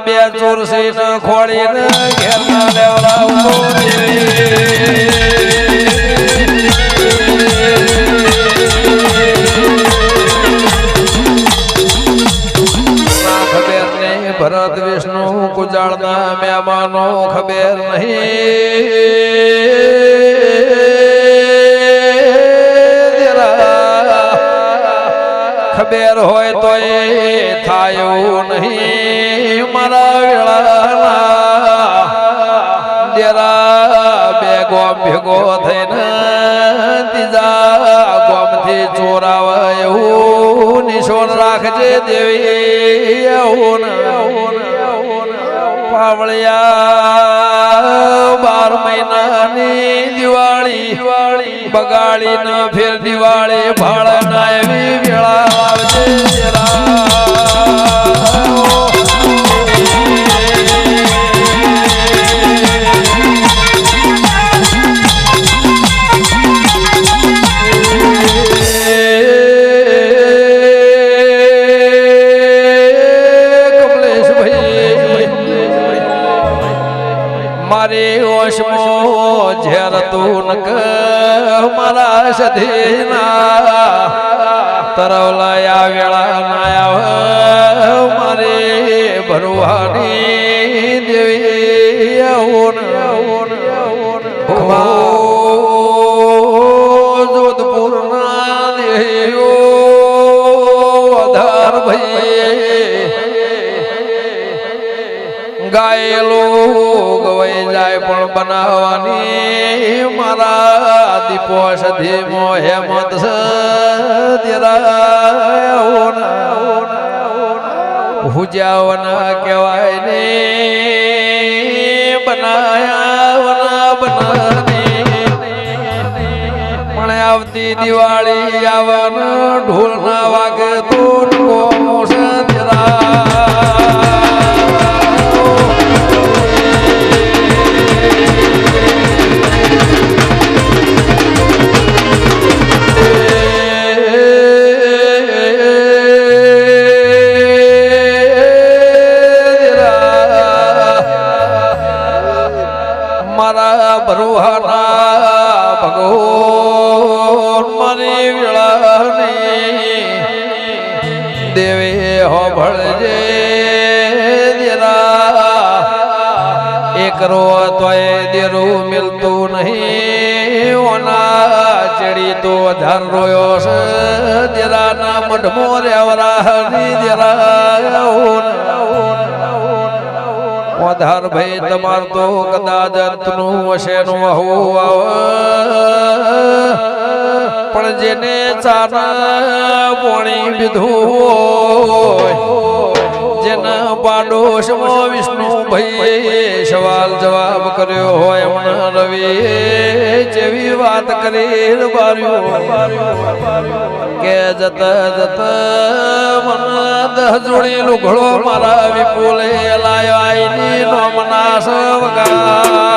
બે ચોરસી ન ખોડી ને ઘેર ના લેવડાવતો ભરત વિષ્ણુ કુજાળના મહેમાનો ખબર નહીં ખબર હોય તો એ થાય એવું નહીં મારા વેળાના દેરા બે ગોમ ભેગો થઈને ત્રીજા ગોમથી ચોરાવે એવું નિશોન રાખજે દેવી એવું પાવળિયા 12 મહિનાની દિવાળી બગાડી ન ફેર દિવાળી ભાળના એવી વેળા આવજે મારી ઓશમો ઝેર તું નક મારા સધીના તરવલાયા વેળા નાયા મારે ભરવાની દેવી જોધપુર ના દેવો આધાર ભાઈ ગાયેલો ગવાઈ જાય પણ બનાવવાની મારા દીપો સધીમો હેમંત હુજાવના કહેવાય ને બનાયા પણ આવતી દિવાળી આવવાનું ઢોલ ના વાગે તો મારા ભરોહાના ભગવાન મારી વેળાની દેવે હો ભળજે દેરા એકરો તોય દેરું મિલતું નહીં ઓના ચડી તો ધાર રોયો છે દેરાના મઢમો રેવરાની દેરા આધાર ભાઈ તમાર તો કદાચ અંતનું હશે નું પણ જેને ચાના પોણી બીધું જેના પાડોશમાં વિષ્ણુ ભાઈ સવાલ જવાબ કર્યો હોય હમણાં રવિ જેવી વાત કરી કે જતા જતા મને 10 જોડી લુગડો મારા વિપુલે લાયો આઈની નોમના સવગા